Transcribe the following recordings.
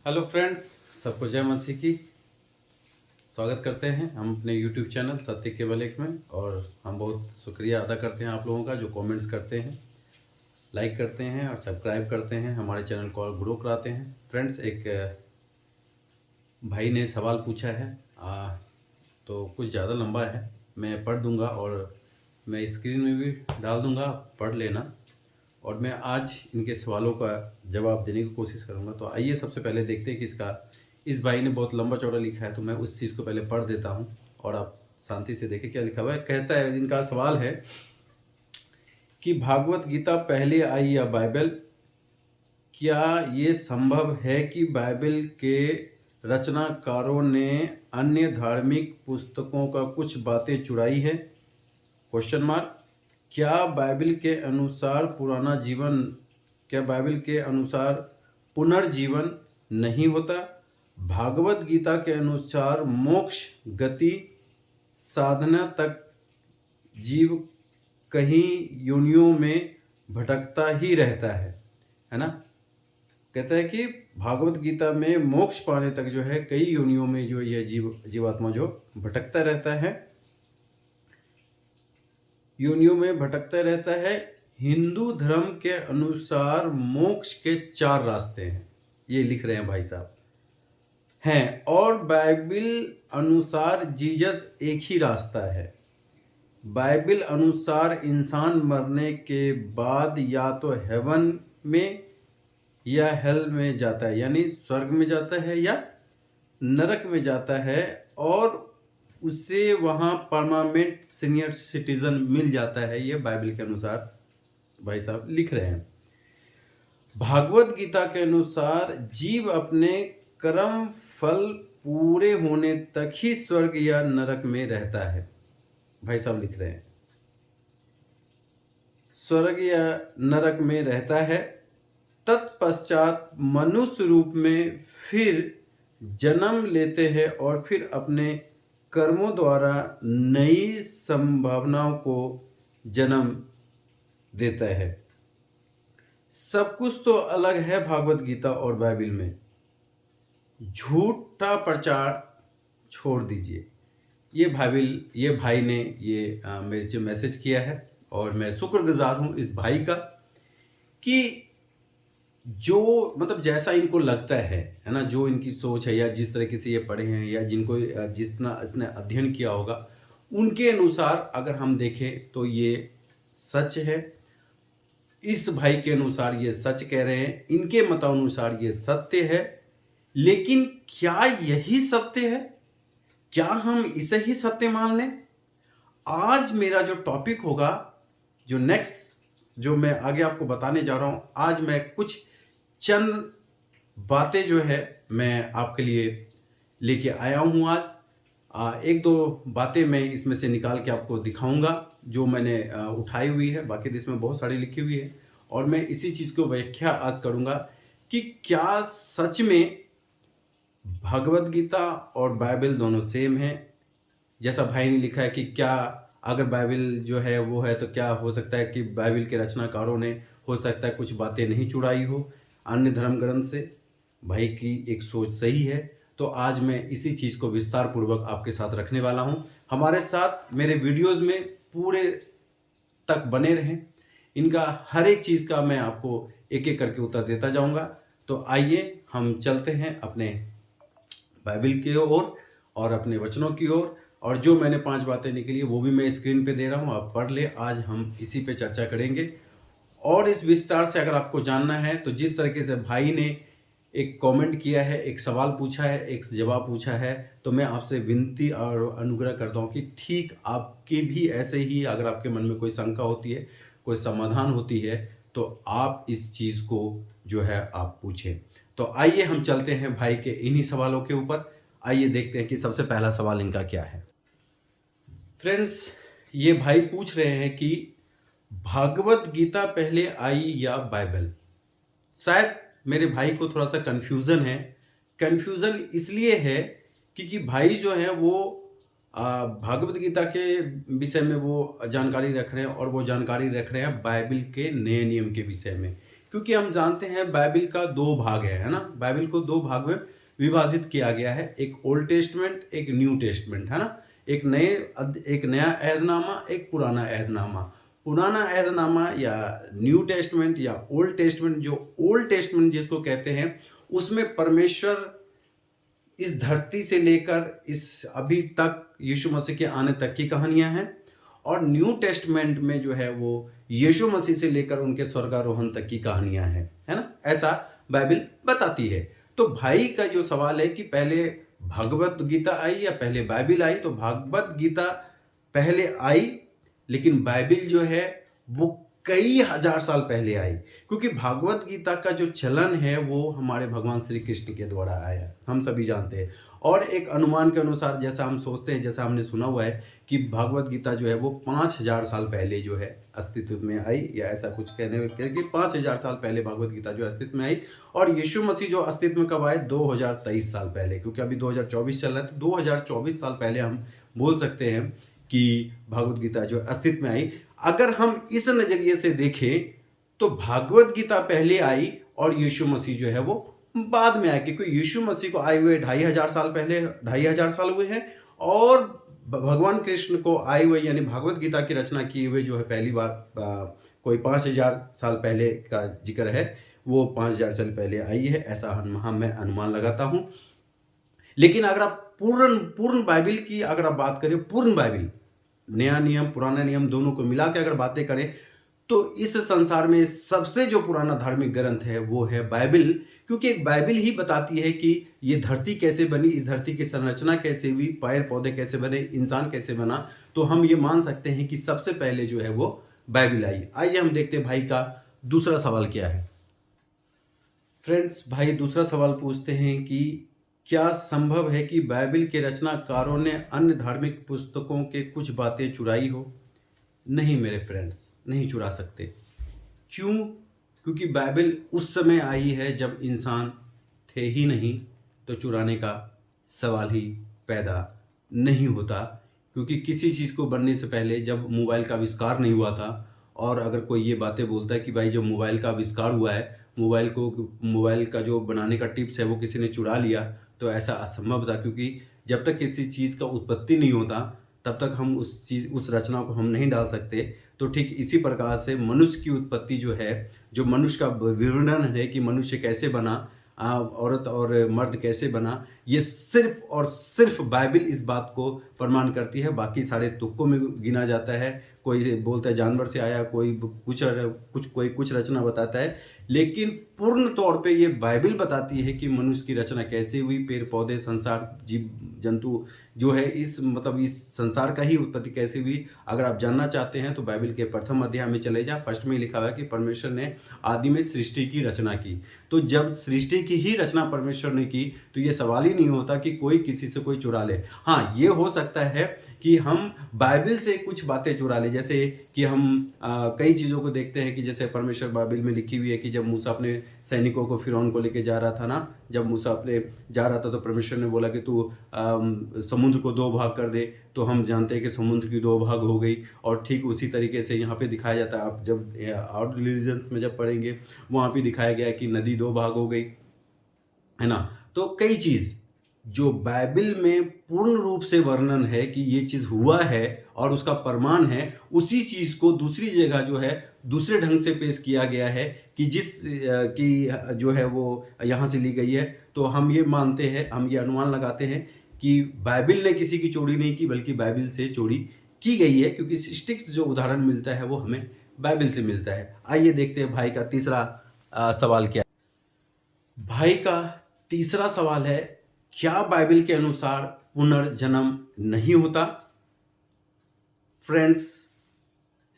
Hello friends, सबको जय मसीह की। स्वागत करते हैं हम अपने यूट्यूब चैनल सत्य केवल एक में। और हम बहुत शुक्रिया अदा करते हैं आप लोगों का जो कमेंट्स करते हैं, लाइक करते हैं और सब्सक्राइब करते हैं, हमारे चैनल को और ग्रो कराते हैं। फ्रेंड्स, एक भाई ने सवाल पूछा है, तो कुछ ज़्यादा लंबा है, मैं पढ़ दूंगा और मैं स्क्रीन में भी डाल दूंगा, पढ़ लेना। और मैं आज इनके सवालों का जवाब देने की कोशिश करूंगा। तो आइए सबसे पहले देखते हैं कि इस भाई ने बहुत लंबा चौड़ा लिखा है, तो मैं उस चीज़ को पहले पढ़ देता हूं और आप शांति से देखें क्या लिखा हुआ है। कहता है, इनका सवाल है कि भागवत गीता पहले आई या बाइबल? क्या ये संभव है कि बाइबल के रचनाकारों ने अन्य धार्मिक पुस्तकों का कुछ बातें चुराई है? Question mark. क्या बाइबल के अनुसार पुनर्जीवन नहीं होता? भागवत गीता के अनुसार मोक्ष गति साधना तक जीव कहीं योनियों में भटकता ही रहता है ना। कहता है कि भागवत गीता में मोक्ष पाने तक जो है कई योनियों में जो यह जीवात्मा जो भटकता रहता है, योनियों में भटकता रहता है। हिंदू धर्म के अनुसार मोक्ष के 4 रास्ते हैं, ये लिख रहे हैं भाई साहब हैं। और बाइबल अनुसार जीसस एक ही रास्ता है। बाइबल अनुसार इंसान मरने के बाद या तो हेवन में या हेल में जाता है, यानी स्वर्ग में जाता है या नरक में जाता है, और उसे वहाँ परमानेंट सीनियर सिटीजन मिल जाता है। ये बाइबल के अनुसार भाई साहब लिख रहे हैं। भागवत गीता के अनुसार जीव अपने कर्म फल पूरे होने तक ही स्वर्ग या नरक में रहता है। भाई साहब लिख रहे हैं स्वर्ग या नरक में रहता है, तत्पश्चात मनुष्य रूप में फिर जन्म लेते हैं और फिर अपने कर्मों द्वारा नई संभावनाओं को जन्म देता है। सब कुछ तो अलग है भागवत गीता और बाइबल में। झूठा प्रचार छोड़ दीजिए। ये भाई ने मेरे जो मैसेज किया है, और मैं शुक्रगुजार हूं इस भाई का कि जो मतलब जैसा इनको लगता है ना, जो इनकी सोच है या जिस तरीके से ये पढ़े हैं या जिनको जितना इतना अध्ययन किया होगा, उनके अनुसार अगर हम देखें तो ये सच है। इस भाई के अनुसार ये सच कह रहे हैं, इनके मतानुसार ये सत्य है। लेकिन क्या यही सत्य है? क्या हम इसे ही सत्य मान लें? आज मेरा जो टॉपिक होगा, जो नेक्स्ट जो मैं आगे आपको बताने जा रहा हूं, आज मैं कुछ चंद बातें जो है मैं आपके लिए लेके आया हूं। आज एक दो बातें मैं इसमें से निकाल के आपको दिखाऊंगा जो मैंने उठाई हुई है। बाकी तो इसमें बहुत सारी लिखी हुई है, और मैं इसी चीज़ को व्याख्या आज करूंगा कि क्या सच में भगवत गीता और बाइबल दोनों सेम है। जैसा भाई ने लिखा है कि क्या अगर बाइबल जो है वो है, तो क्या हो सकता है कि बाइबल के रचनाकारों ने हो सकता है कुछ बातें नहीं चुराई हो अन्य धर्म ग्रंथ से। भाई की एक सोच सही है। तो आज मैं इसी चीज़ को विस्तार पूर्वक आपके साथ रखने वाला हूं। हमारे साथ मेरे वीडियोस में पूरे तक बने रहें। इनका हर एक चीज़ का मैं आपको एक एक करके उत्तर देता जाऊंगा। तो आइए हम चलते हैं अपने बाइबल की ओर और अपने वचनों की ओर। और जो मैंने 5 बातें निकली वो भी मैं स्क्रीन पे दे रहा हूँ, आप पढ़ ले। आज हम इसी पे चर्चा करेंगे। और इस विस्तार से अगर आपको जानना है तो जिस तरीके से भाई ने एक कमेंट किया है, एक सवाल पूछा है, एक जवाब पूछा है, तो मैं आपसे विनती और अनुग्रह करता हूँ कि ठीक आपके भी ऐसे ही अगर आपके मन में कोई शंका होती है, कोई समाधान होती है, तो आप इस चीज़ को जो है आप पूछें। तो आइए हम चलते हैं भाई के इन्हीं सवालों के ऊपर। आइए देखते हैं कि सबसे पहला सवाल इनका क्या है। फ्रेंड्स, ये भाई पूछ रहे हैं कि भागवत गीता पहले आई या बाइबल। शायद मेरे भाई को थोड़ा सा कंफ्यूजन है। कंफ्यूजन इसलिए है क्योंकि भाई जो है वो भागवत गीता के विषय में वो जानकारी रख रहे हैं, और वो जानकारी रख रहे हैं बाइबल के नए नियम के विषय में। क्योंकि हम जानते हैं बाइबिल का दो भाग है ना, बाइबिल को दो भाग में विभाजित किया गया है, एक ओल्ड टेस्टमेंट, एक न्यू टेस्टमेंट, है ना। एक नया अहदनामा, एक पुराना अहदनामा। पुराना अहदनामा या न्यू टेस्टमेंट या ओल्ड टेस्टमेंट, जो ओल्ड टेस्टमेंट जिसको कहते हैं, उसमें परमेश्वर इस धरती से लेकर इस अभी तक यीशु मसीह के आने तक की कहानियां हैं, और न्यू टेस्टमेंट में जो है वो यीशु मसीह से लेकर उनके स्वर्गारोहण तक की कहानियां हैं, है ना, ऐसा बाइबिल बताती है। तो भाई का जो सवाल है कि पहले भगवत गीता आई या पहले बाइबिल आई, तो भगवत गीता पहले आई, लेकिन बाइबिल जो है वो कई हजार साल पहले आई, क्योंकि भागवत गीता का जो चलन है वो हमारे भगवान श्री कृष्ण के द्वारा आया, हम सभी जानते हैं। और एक अनुमान के अनुसार, जैसा हम सोचते हैं, जैसा हमने सुना हुआ है कि भागवत गीता जो है वो 5000 साल पहले जो है अस्तित्व में आई, या ऐसा कुछ कहने में कि 5000 साल पहले भागवत गीता जो अस्तित्व में आई। और यीशु मसीह जो अस्तित्व में कब आए, 2023 साल पहले, क्योंकि अभी 2024 चल रहा है, तो 2024 साल पहले हम बोल सकते हैं कि भागवत गीता जो अस्तित्व में आई। अगर हम इस नजरिए से देखें तो भागवत गीता पहले आई और यीशु मसीह जो है वो बाद में आए, क्योंकि यीशु मसीह को आए हुए 2500 साल पहले, 2500 साल हुए हैं, और भगवान कृष्ण को आए हुए यानी भागवत गीता की रचना किए हुए जो है पहली बार कोई 5000 साल पहले का जिक्र है, वो 5000 साल पहले आई है, ऐसा मैं अनुमान लगाता हूं। लेकिन अगर आप पूर्ण बाइबिल की अगर आप बात करें, पूर्ण बाइबिल, नया नियम पुराना नियम दोनों को मिला के अगर बातें करें, तो इस संसार में सबसे जो पुराना धार्मिक ग्रंथ है वो है बाइबिल, क्योंकि एक बाइबिल ही बताती है कि ये धरती कैसे बनी, इस धरती की संरचना कैसे हुई, पेड़ पौधे कैसे बने, इंसान कैसे बना। तो हम ये मान सकते हैं कि सबसे पहले जो है वो बाइबिल आई। आइए हम देखते हैं भाई का दूसरा सवाल क्या है। फ्रेंड्स, भाई दूसरा सवाल पूछते हैं कि क्या संभव है कि बाइबिल के रचनाकारों ने अन्य धार्मिक पुस्तकों के कुछ बातें चुराई हो? नहीं मेरे फ्रेंड्स, नहीं चुरा सकते। क्यों? क्योंकि बाइबिल उस समय आई है जब इंसान थे ही नहीं, तो चुराने का सवाल ही पैदा नहीं होता। क्योंकि किसी चीज़ को बनने से पहले जब मोबाइल का आविष्कार नहीं हुआ था, और अगर कोई ये बातें बोलता है कि भाई जब मोबाइल का आविष्कार हुआ है, मोबाइल का जो बनाने का टिप्स है वो किसी ने चुरा लिया, तो ऐसा असंभव था। क्योंकि जब तक किसी चीज़ का उत्पत्ति नहीं होता तब तक हम उस रचना को हम नहीं डाल सकते। तो ठीक इसी प्रकार से मनुष्य की उत्पत्ति जो है, जो मनुष्य का विवरण है कि मनुष्य कैसे बना, औरत और मर्द कैसे बना, ये सिर्फ और सिर्फ बाइबिल इस बात को प्रमाण करती है। बाकी सारे तुक्कों में गिना जाता है। कोई बोलता है जानवर से आया, कोई कुछ रचना बताता है, लेकिन पूर्ण तौर पे ये बाइबिल बताती है कि मनुष्य की रचना कैसे हुई, पेड़ पौधे, संसार, जीव जंतु जो है, इस संसार का ही उत्पत्ति कैसे हुई। अगर आप जानना चाहते हैं तो बाइबिल के प्रथम अध्याय में चले जाए, फर्स्ट में लिखा हुआ है कि परमेश्वर ने आदि में सृष्टि की रचना की। तो जब सृष्टि की ही रचना परमेश्वर ने की, तो ये सवाल ही नहीं होता कि कोई किसी से कोई चुरा ले। हाँ, ये हो सकता है कि हम बाइबिल से कुछ बातें चुरा ले, जैसे कि हम कई चीज़ों को देखते हैं कि जैसे परमेश्वर बाइबिल में लिखी हुई है कि जब मूसा अपने सैनिकों को फिरौन को लेके जा रहा था ना, जब मूसा अपने जा रहा था तो परमेश्वर ने बोला कि तू समुद्र को दो भाग कर दे। तो हम जानते हैं कि समुद्र की दो भाग हो गई। और ठीक उसी तरीके से यहाँ पे दिखाया जाता है, आप जब आउट रिलीजन्स में जब पढ़ेंगे वहाँ पे दिखाया गया है कि नदी दो भाग हो गई, है ना। तो कई चीज़ जो बाइबिल में पूर्ण रूप से वर्णन है कि ये चीज़ हुआ है और उसका प्रमाण है, उसी चीज़ को दूसरी जगह जो है दूसरे ढंग से पेश किया गया है कि की जो है वो यहाँ से ली गई है। तो हम ये मानते हैं, हम ये अनुमान लगाते हैं कि बाइबिल ने किसी की चोरी नहीं की, बल्कि बाइबिल से चोरी की गई है, क्योंकि स्टिक्स जो उदाहरण मिलता है वो हमें बाइबिल से मिलता है। आइए देखते हैं भाई का तीसरा सवाल क्या है। भाई का तीसरा सवाल है, क्या बाइबिल के अनुसार पुनर्जन्म नहीं होता? फ्रेंड्स,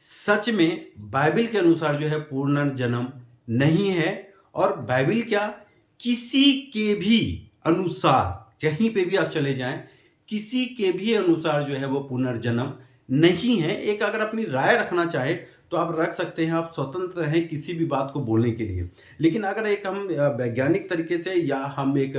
सच में बाइबिल के अनुसार जो है पुनर्जन्म नहीं है। और बाइबिल क्या, किसी के भी अनुसार, कहीं पे भी आप चले जाएं, किसी के भी अनुसार जो है वो पुनर्जन्म नहीं है। एक अगर अपनी राय रखना चाहे तो आप रख सकते हैं, आप स्वतंत्र हैं किसी भी बात को बोलने के लिए। लेकिन अगर एक हम वैज्ञानिक तरीके से, या हम एक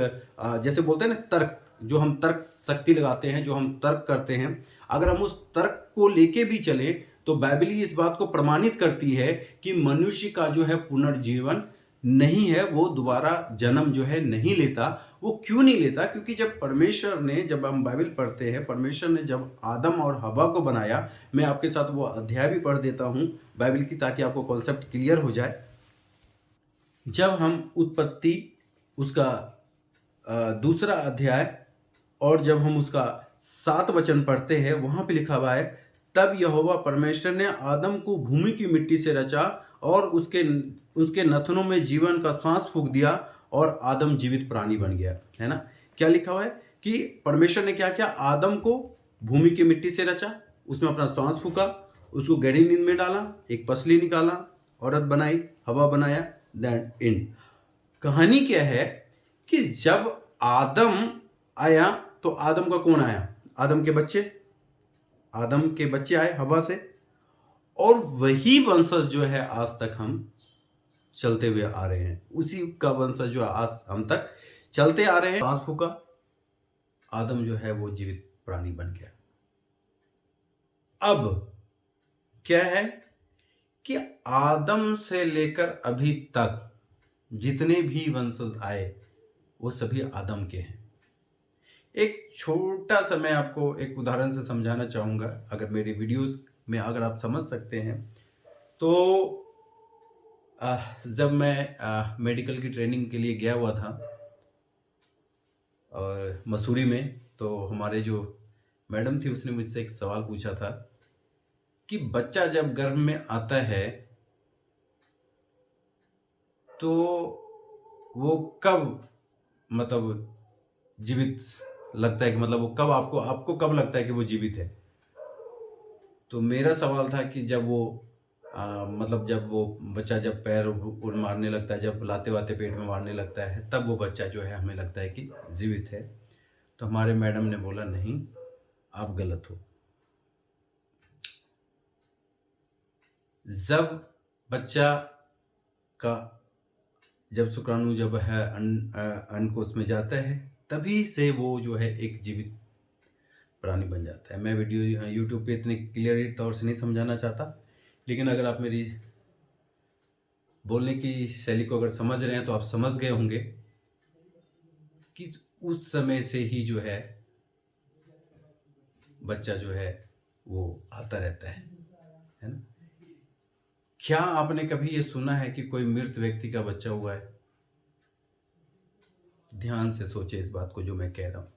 जैसे बोलते हैं ना तर्क, जो हम तर्क शक्ति लगाते हैं, जो हम तर्क करते हैं, अगर हम उस तर्क को लेके भी चले तो बाइबल ही इस बात को प्रमाणित करती है कि मनुष्य का जो है पुनर्जीवन नहीं है, वो दोबारा जन्म जो है नहीं लेता। वो क्यों नहीं लेता? क्योंकि जब परमेश्वर ने, जब हम बाइबल पढ़ते हैं, परमेश्वर ने जब आदम और हवा को बनाया, मैं आपके साथ वो अध्याय भी पढ़ देता हूं बाइबल की, ताकि आपको कॉन्सेप्ट क्लियर हो जाए। जब हम उत्पत्ति उसका दूसरा अध्याय और जब हम उसका 7 वचन पढ़ते हैं, वहां पे लिखा हुआ है, तब यहोवा परमेश्वर ने आदम को भूमि की मिट्टी से रचा और उसके उसके नथनों में जीवन का सांस फूंक दिया और आदम जीवित प्राणी बन गया। है ना? क्या लिखा हुआ है कि परमेश्वर ने क्या किया? आदम को भूमि की मिट्टी से रचा, उसमें अपना सांस फूका, उसको गहरी नींद में डाला, एक पसली निकाला, औरत बनाई, हवा बनाया, दैट एंड। कहानी क्या है कि जब आदम आया तो आदम का कौन आया? आदम के बच्चे आए हवा से, और वही वंशज जो है आज तक हम चलते हुए आ रहे हैं। उसी का वंशज जो आज हम तक चलते आ रहे हैं। सांस फूका, आदम जो है वो जीवित प्राणी बन गया। अब क्या है कि आदम से लेकर अभी तक जितने भी वंशज आए वो सभी आदम के हैं। एक छोटा सा मैं आपको एक उदाहरण से समझाना चाहूँगा, अगर मेरी वीडियोस में अगर आप समझ सकते हैं तो। जब मैं मेडिकल की ट्रेनिंग के लिए गया हुआ था और मसूरी में, तो हमारे जो मैडम थी उसने मुझसे एक सवाल पूछा था कि बच्चा जब गर्भ में आता है तो वो कब, मतलब जीवित लगता है, कि मतलब वो कब आपको कब लगता है कि वो जीवित है? तो मेरा सवाल था कि जब वो मतलब जब वो बच्चा जब पैर उड़ मारने लगता है, जब लाते वाते पेट में मारने लगता है, तब वो बच्चा जो है हमें लगता है कि जीवित है। तो हमारे मैडम ने बोला, नहीं, आप गलत हो। जब बच्चा का जब शुक्राणु जब है अंडकोश में जाता है, तभी से वो जो है एक जीवित प्राणी बन जाता है। मैं वीडियो यूट्यूब पे इतने क्लियर तौर से नहीं समझाना चाहता, लेकिन अगर आप मेरी बोलने की शैली को अगर समझ रहे हैं तो आप समझ गए होंगे कि उस समय से ही जो है बच्चा जो है वो आता रहता है ना? क्या आपने कभी ये सुना है कि कोई मृत व्यक्ति का बच्चा हुआ है? ध्यान से सोचे इस बात को जो मैं कह रहा हूं।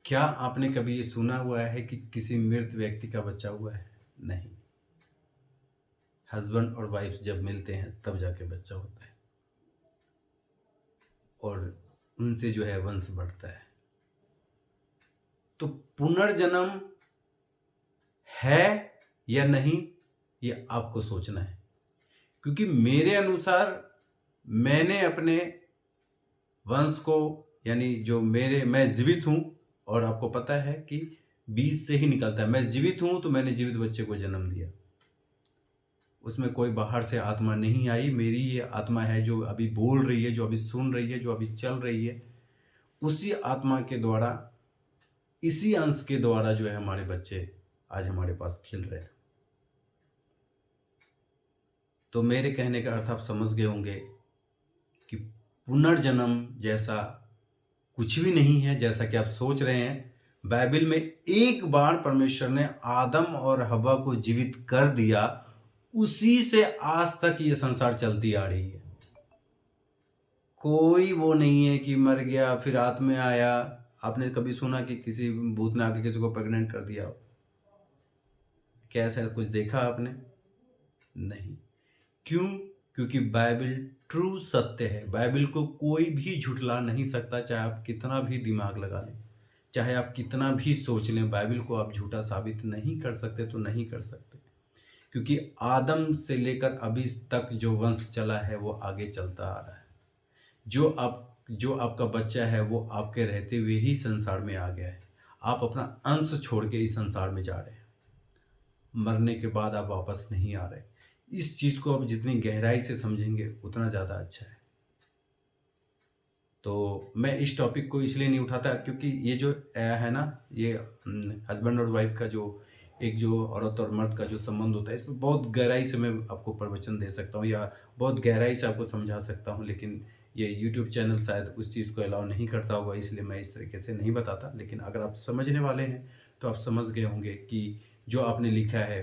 क्या आपने कभी ये सुना हुआ है कि किसी मृत व्यक्ति का बच्चा हुआ है? नहीं। हस्बैंड और वाइफ जब मिलते हैं तब जाके बच्चा होता है और उनसे जो है वंश बढ़ता है। तो पुनर्जन्म है या नहीं, ये आपको सोचना है। क्योंकि मेरे अनुसार मैंने अपने वंश को, यानी जो मैं जीवित हूं, और आपको पता है कि बीज से ही निकलता है। मैं जीवित हूं तो मैंने जीवित बच्चे को जन्म दिया। उसमें कोई बाहर से आत्मा नहीं आई, मेरी ये आत्मा है जो अभी बोल रही है, जो अभी सुन रही है, जो अभी चल रही है। उसी आत्मा के द्वारा, इसी अंश के द्वारा जो है हमारे बच्चे आज हमारे पास खिल रहे हैं। तो मेरे कहने का अर्थ आप समझ गए होंगे कि पुनर्जन्म जैसा कुछ भी नहीं है जैसा कि आप सोच रहे हैं। बाइबल में एक बार परमेश्वर ने आदम और हवा को जीवित कर दिया, उसी से आज तक ये संसार चलती आ रही है। कोई वो नहीं है कि मर गया फिर रात में आया। आपने कभी सुना कि किसी भूत ने आके किसी को प्रेग्नेंट कर दिया? क्या ऐसा कुछ देखा आपने? नहीं। क्यों? क्योंकि बाइबल ट्रू सत्य है। बाइबल को कोई भी झुठला नहीं सकता, चाहे आप कितना भी दिमाग लगा लें, चाहे आप कितना भी सोच लें, बाइबल को आप झूठा साबित नहीं कर सकते, तो नहीं कर सकते। क्योंकि आदम से लेकर अभी तक जो वंश चला है वो आगे चलता आ रहा है। जो आपका बच्चा है वो आपके रहते हुए ही संसार में आ गया है। आप अपना अंश छोड़ के इस संसार में जा रहे हैं, मरने के बाद आप वापस नहीं आ रहे। इस चीज को आप जितनी गहराई से समझेंगे उतना ज्यादा अच्छा है। तो मैं इस टॉपिक को इसलिए नहीं उठाता क्योंकि ये जो है ना, ये हस्बैंड और वाइफ का जो एक जो औरत और मर्द का जो संबंध होता है, इसमें बहुत गहराई से मैं आपको प्रवचन दे सकता हूँ या बहुत गहराई से आपको समझा सकता हूँ, लेकिन ये यूट्यूब चैनल शायद उस चीज़ को अलाउ नहीं करता होगा, इसलिए मैं इस तरीके से नहीं बताता। लेकिन अगर आप समझने वाले हैं तो आप समझ गए होंगे कि जो आपने लिखा है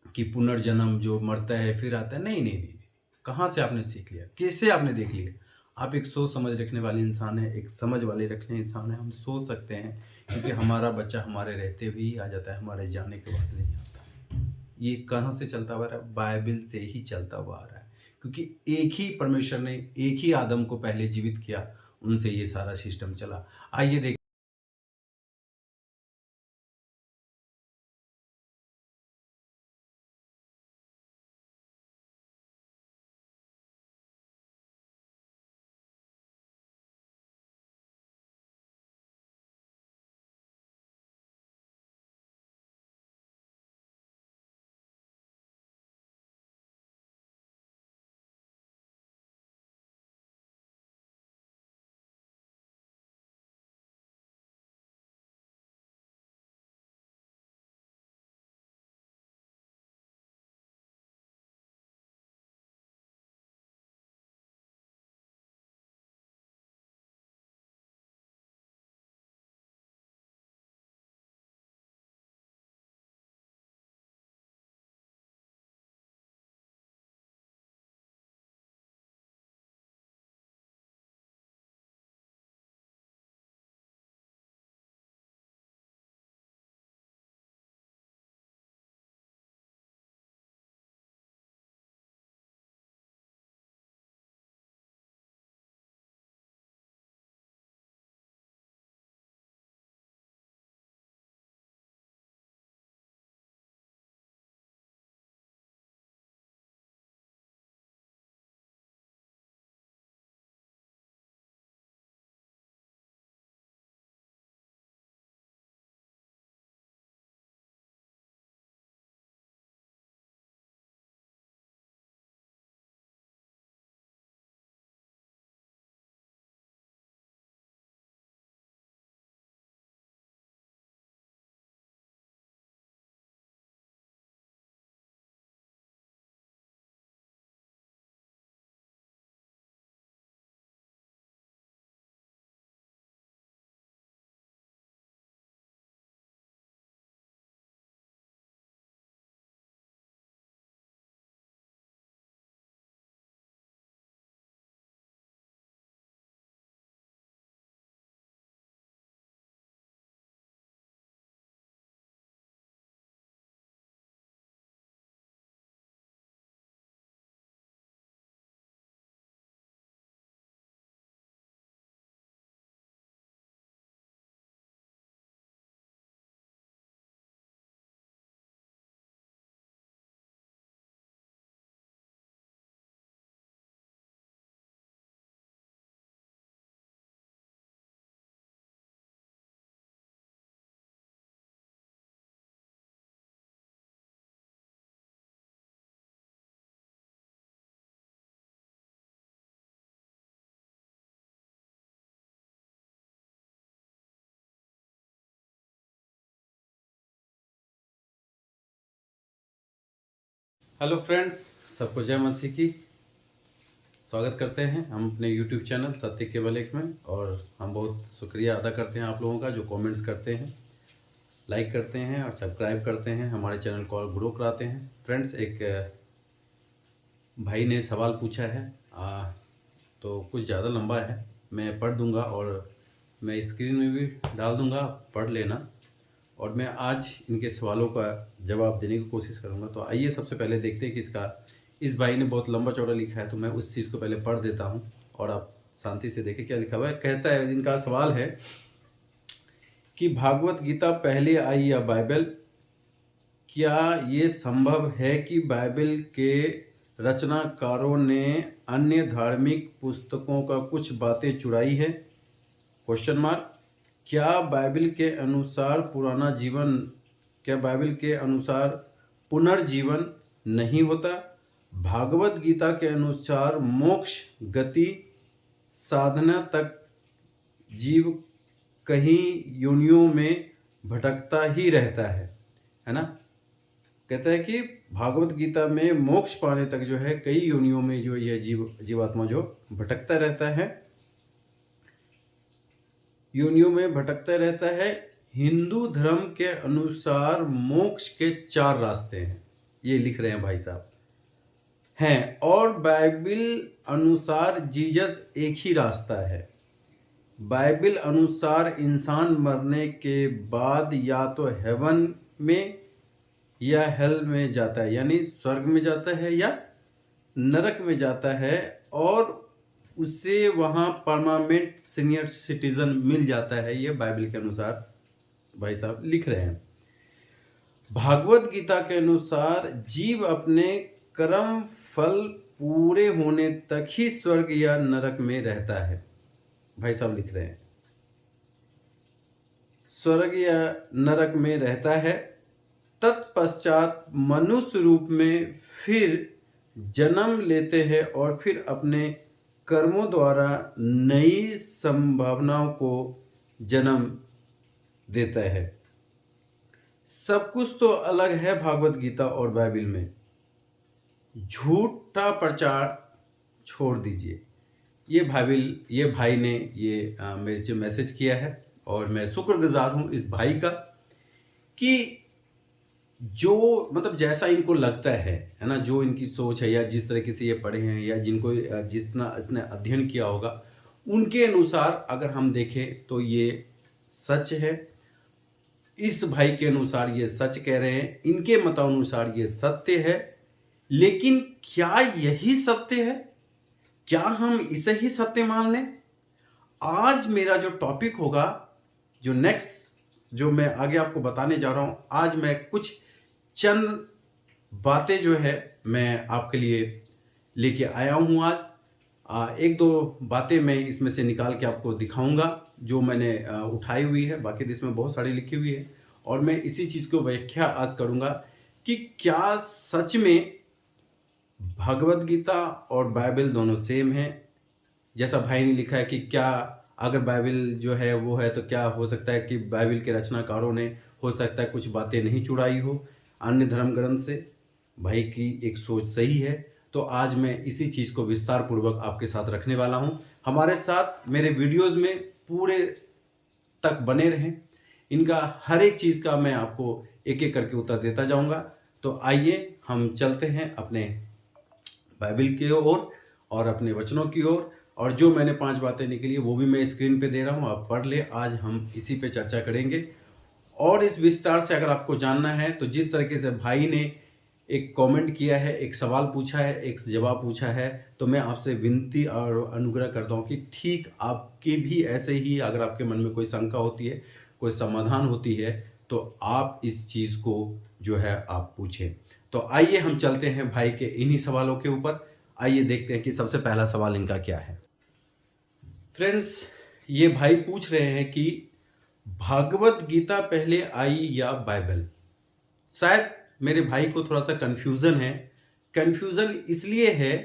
कि पुनर्जन्म जो मरता है फिर आता है, नहीं नहीं नहीं, कहाँ से आपने सीख लिया, कैसे आपने देख लिया? आप एक सोच समझ रखने वाले इंसान है, एक समझ वाले रखने इंसान है। हम सोच सकते हैं क्योंकि हमारा बच्चा हमारे रहते हुए ही आ जाता है, हमारे जाने के बाद नहीं आता। ये कहाँ से चलता हुआ आ रहा है? बाइबल से ही चलता हुआ आ रहा है, क्योंकि एक ही परमेश्वर ने एक ही आदम को पहले जीवित किया, उनसे ये सारा सिस्टम चला। आइए देख हेलो फ्रेंड्स, सबको जय मसीह की। स्वागत करते हैं हम अपने यूट्यूब चैनल सत्य केवल एक में, और हम बहुत शुक्रिया अदा करते हैं आप लोगों का जो कमेंट्स करते हैं, लाइक करते हैं और सब्सक्राइब करते हैं, हमारे चैनल को और ग्रो कराते हैं। फ्रेंड्स, एक भाई ने सवाल पूछा है, तो कुछ ज़्यादा लंबा है, मैं पढ़ दूंगा और मैं स्क्रीन में भी डाल दूंगा, पढ़ लेना। और मैं आज इनके सवालों का जवाब देने की कोशिश करूंगा। तो आइए सबसे पहले देखते हैं कि इस भाई ने बहुत लंबा चौड़ा लिखा है, तो मैं उस चीज़ को पहले पढ़ देता हूं और आप शांति से देखें क्या लिखा हुआ है। कहता है, इनका सवाल है कि भागवत गीता पहले आई या बाइबल? क्या ये संभव है कि बाइबल के रचनाकारों ने अन्य धार्मिक पुस्तकों का कुछ बातें चुराई है? Question mark. क्या बाइबल के अनुसार पुनर्जीवन नहीं होता? भागवत गीता के अनुसार मोक्ष गति साधना तक जीव कहीं योनियों में भटकता ही रहता है। है ना। कहता है कि भागवत गीता में मोक्ष पाने तक जो है कई योनियों में जो यह जीवात्मा जो भटकता रहता है, योनियों में भटकता रहता है। हिंदू धर्म के अनुसार मोक्ष के 4 रास्ते हैं, ये लिख रहे हैं भाई साहब हैं, और बाइबिल अनुसार जीसस एक ही रास्ता है। बाइबिल अनुसार इंसान मरने के बाद या तो हेवन में या हेल में जाता है, यानी स्वर्ग में जाता है या नरक में जाता है, और उसे वहाँ परमानेंट सीनियर सिटीजन मिल जाता है। ये बाइबल के अनुसार भाई साहब लिख रहे हैं। भागवत गीता के अनुसार जीव अपने कर्म फल पूरे होने तक ही स्वर्ग या नरक में रहता है। भाई साहब लिख रहे हैं स्वर्ग या नरक में रहता है, तत्पश्चात मनुष्य रूप में फिर जन्म लेते हैं और फिर अपने कर्मों द्वारा नई संभावनाओं को जन्म देता है। सब कुछ तो अलग है भागवत गीता और बाइबल में। झूठा प्रचार छोड़ दीजिए। ये भाई ने ये मेरे जो मैसेज किया है, और मैं शुक्रगुजार हूँ इस भाई का कि जो मतलब जैसा इनको लगता है ना, जो इनकी सोच है या जिस तरीके से ये पढ़े हैं या जिनको जितना इतना अध्ययन किया होगा, उनके अनुसार अगर हम देखें तो ये सच है। इस भाई के अनुसार ये सच कह रहे हैं, इनके मतानुसार ये सत्य है। लेकिन क्या यही सत्य है? क्या हम इसे ही सत्य मान लें? आज मेरा जो टॉपिक होगा, जो नेक्स्ट जो मैं आगे आपको बताने जा रहा हूं, आज मैं कुछ चंद बातें जो है मैं आपके लिए लेके आया हूं। आज एक दो बातें मैं इसमें से निकाल के आपको दिखाऊंगा जो मैंने उठाई हुई है, बाकी तो इसमें बहुत सारी लिखी हुई है, और मैं इसी चीज़ को व्याख्या आज करूंगा कि क्या सच में भगवत गीता और बाइबल दोनों सेम है। जैसा भाई ने लिखा है कि क्या अगर बाइबल जो है वो है तो क्या हो सकता है कि बाइबल के रचनाकारों ने हो सकता है कुछ बातें नहीं चुराई हो अन्य धर्म ग्रंथ से। भाई की एक सोच सही है। तो आज मैं इसी चीज़ को विस्तार पूर्वक आपके साथ रखने वाला हूं। हमारे साथ मेरे वीडियोस में पूरे तक बने रहें। इनका हर एक चीज़ का मैं आपको एक एक करके उत्तर देता जाऊंगा। तो आइए हम चलते हैं अपने बाइबल की ओर और अपने वचनों की ओर, और जो मैंने 5 बातें निकली वो भी मैं स्क्रीन पे दे रहा हूँ, आप पढ़ ले। आज हम इसी पे चर्चा करेंगे, और इस विस्तार से अगर आपको जानना है तो जिस तरीके से भाई ने एक कमेंट किया है, एक सवाल पूछा है, एक जवाब पूछा है, तो मैं आपसे विनती और अनुग्रह करता हूँ कि ठीक आपके भी ऐसे ही अगर आपके मन में कोई शंका होती है, कोई समाधान होती है, तो आप इस चीज़ को जो है आप पूछें। तो आइए हम चलते हैं भाई के इन्हीं सवालों के ऊपर। आइए देखते हैं कि सबसे पहला सवाल इनका क्या है। फ्रेंड्स, ये भाई पूछ रहे हैं कि भागवत गीता पहले आई या बाइबल। शायद मेरे भाई को थोड़ा सा कन्फ्यूज़न है। कन्फ्यूज़न इसलिए है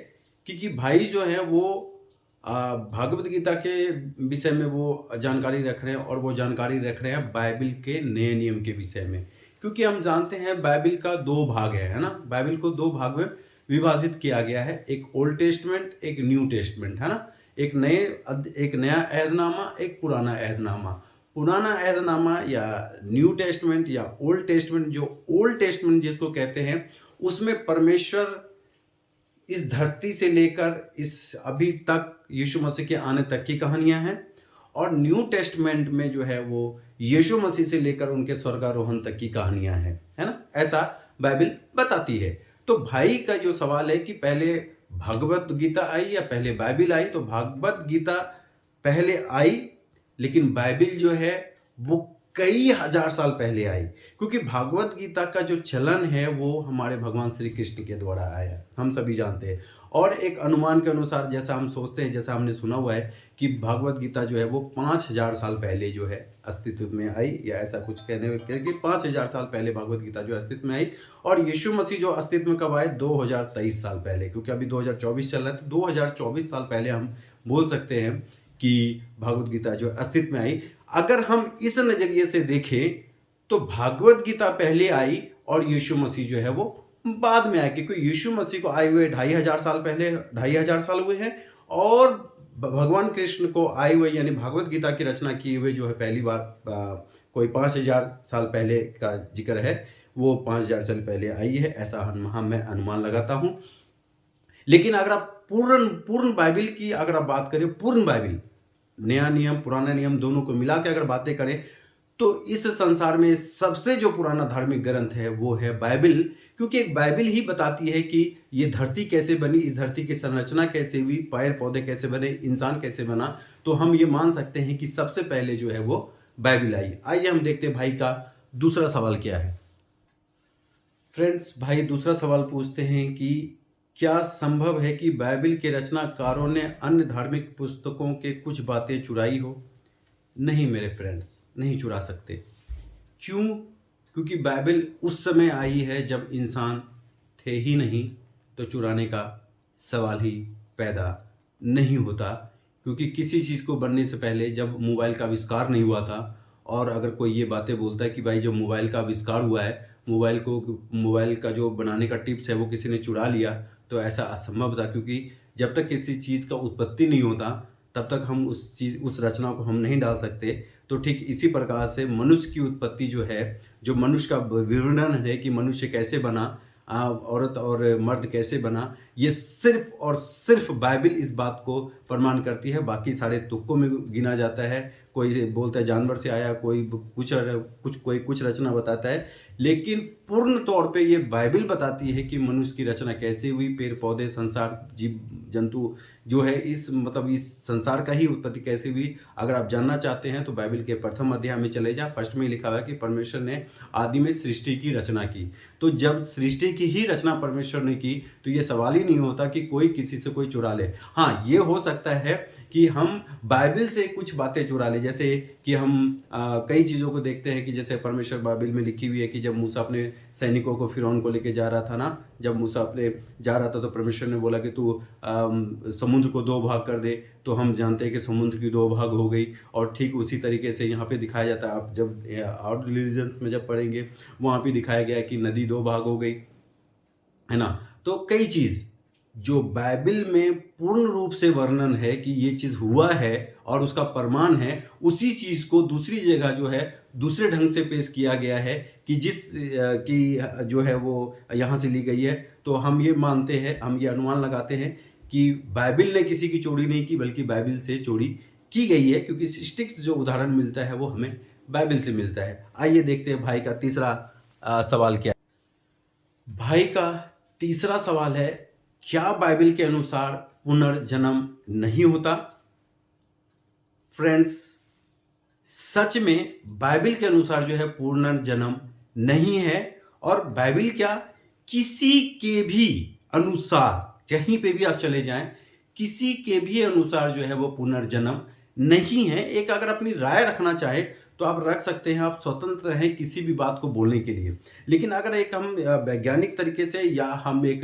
क्योंकि भाई जो है वो भागवत गीता के विषय में वो जानकारी रख रहे हैं, और वो जानकारी रख रहे हैं बाइबल के नए नियम के विषय में। क्योंकि हम जानते हैं बाइबल का 2 भाग है ना। बाइबल को 2 भाग में विभाजित किया गया है, एक ओल्ड टेस्टमेंट, एक न्यू टेस्टमेंट, है ना। एक नया अहदनामा, एक पुराना अहदनामा। पुराना अहदनामा या न्यू टेस्टमेंट या ओल्ड टेस्टमेंट, जो ओल्ड टेस्टमेंट जिसको कहते हैं, उसमें परमेश्वर इस धरती से लेकर इस अभी तक यीशु मसीह के आने तक की कहानियां हैं, और न्यू टेस्टमेंट में जो है वो यीशु मसीह से लेकर उनके स्वर्गारोहण तक की कहानियां हैं, है ना। ऐसा बाइबल बताती है। तो भाई का जो सवाल है कि पहले भगवत गीता आई या पहले बाइबल आई, तो भगवत गीता पहले आई, लेकिन बाइबल जो है वो कई हजार साल पहले आई। क्योंकि भागवत गीता का जो चलन है वो हमारे भगवान श्री कृष्ण के द्वारा आया, हम सभी जानते हैं। और एक अनुमान के अनुसार जैसा हम सोचते हैं, जैसा हमने सुना हुआ है कि भागवत गीता जो है वो 5000 साल पहले जो है अस्तित्व में आई, या ऐसा कुछ कहने कि 5000 साल पहले भागवत गीता जो अस्तित्व में आई। और यीशु मसीह जो अस्तित्व में कब आए? 2023 साल पहले, क्योंकि अभी 2024 चल रहा है, तो 2024 साल पहले हम बोल सकते हैं कि भागवत गीता जो अस्तित्व में आई। अगर हम इस नज़रिए से देखें तो भागवत गीता पहले आई और यीशु मसीह जो है वो बाद में आया, क्योंकि यीशु मसीह को आए हुए 2500 साल पहले, 2500 साल हुए हैं, और भगवान कृष्ण को आए हुए यानी भागवत गीता की रचना किए हुए जो है पहली बार कोई 5000 साल पहले का जिक्र है, वो 5000 साल पहले आई है, ऐसा मैं अनुमान लगाता हूं। लेकिन अगर आप पूर्ण पूर्ण बाइबिल की अगर आप बात करें, पूर्ण बाइबिल, नया नियम पुराना नियम दोनों को मिला के अगर बातें करें, तो इस संसार में सबसे जो पुराना धार्मिक ग्रंथ है वो है बाइबिल, क्योंकि एक बाइबिल ही बताती है कि ये धरती कैसे बनी, इस धरती की संरचना कैसे हुई, पेड़ पौधे कैसे बने, इंसान कैसे बना। तो हम ये मान सकते हैं कि सबसे पहले जो है वो बाइबिल आई। आइए हम देखते हैं भाई का दूसरा सवाल क्या है। फ्रेंड्स, भाई दूसरा सवाल पूछते हैं कि क्या संभव है कि बाइबिल के रचनाकारों ने अन्य धार्मिक पुस्तकों के कुछ बातें चुराई हो? नहीं मेरे फ्रेंड्स, नहीं चुरा सकते। क्यों? क्योंकि बाइबिल उस समय आई है जब इंसान थे ही नहीं, तो चुराने का सवाल ही पैदा नहीं होता। क्योंकि किसी चीज़ को बनने से पहले जब मोबाइल का आविष्कार नहीं हुआ था, और अगर कोई ये बातें बोलता है कि भाई जब मोबाइल का आविष्कार हुआ है, मोबाइल का जो बनाने का टिप्स है वो किसी ने चुरा लिया, तो ऐसा असंभव था। क्योंकि जब तक किसी चीज़ का उत्पत्ति नहीं होता तब तक हम उस रचना को हम नहीं डाल सकते। तो ठीक इसी प्रकार से मनुष्य की उत्पत्ति जो है, जो मनुष्य का विवरण है कि मनुष्य कैसे बना, औरत और मर्द कैसे बना, ये सिर्फ और सिर्फ बाइबिल इस बात को प्रमाण करती है। बाकी सारे तुक्कों में गिना जाता है। कोई बोलता है जानवर से आया, कोई कुछ रचना बताता है, लेकिन पूर्ण तौर पे ये बाइबिल बताती है कि मनुष्य की रचना कैसे हुई, पेड़ पौधे, संसार, जीव जंतु जो है, इस संसार का ही उत्पत्ति कैसे हुई। अगर आप जानना चाहते हैं तो बाइबिल के प्रथम अध्याय में चले जाएं। फर्स्ट में लिखा हुआ है कि परमेश्वर ने आदि में सृष्टि की रचना की। तो जब सृष्टि की ही रचना परमेश्वर ने की, तो ये सवाल ही नहीं होता कि कोई किसी से कोई चुरा ले। हाँ, ये हो सकता है कि हम बाइबिल से कुछ बातें चुरा ले, जैसे कि हम कई चीज़ों को देखते हैं कि जैसे परमेश्वर बाइबिल में लिखी हुई है कि जब मूसा अपने सैनिकों को फिरौन को लेके जा रहा था ना, जब मूसा अपने जा रहा था तो परमेश्वर ने बोला कि तू समुद्र को 2 भाग कर दे। तो हम जानते हैं कि समुद्र की 2 भाग हो गई। और ठीक उसी तरीके से यहाँ पे दिखाया जाता है, आप जब आउट रिलीजन्स में जब पढ़ेंगे वहाँ पे दिखाया गया है कि नदी 2 भाग हो गई, है ना। तो कई चीज़ जो बाइबिल में पूर्ण रूप से वर्णन है कि ये चीज़ हुआ है और उसका प्रमाण है, उसी चीज़ को दूसरी जगह जो है दूसरे ढंग से पेश किया गया है कि की जो है वो यहाँ से ली गई है। तो हम ये मानते हैं, हम ये अनुमान लगाते हैं कि बाइबिल ने किसी की चोरी नहीं की, बल्कि बाइबिल से चोरी की गई है, क्योंकि स्टिक्स जो उदाहरण मिलता है वो हमें बाइबिल से मिलता है। आइए देखते हैं भाई का तीसरा सवाल क्या है। भाई का तीसरा सवाल है, क्या बाइबिल के अनुसार पुनर्जन्म नहीं होता? फ्रेंड्स, सच में बाइबिल के अनुसार जो है पुनर्जन्म नहीं है। और बाइबिल क्या, किसी के भी अनुसार, कहीं पे भी आप चले जाएं, किसी के भी अनुसार जो है वो पुनर्जन्म नहीं है। एक अगर अपनी राय रखना चाहे तो आप रख सकते हैं, आप स्वतंत्र हैं किसी भी बात को बोलने के लिए। लेकिन अगर एक हम वैज्ञानिक तरीके से, या हम एक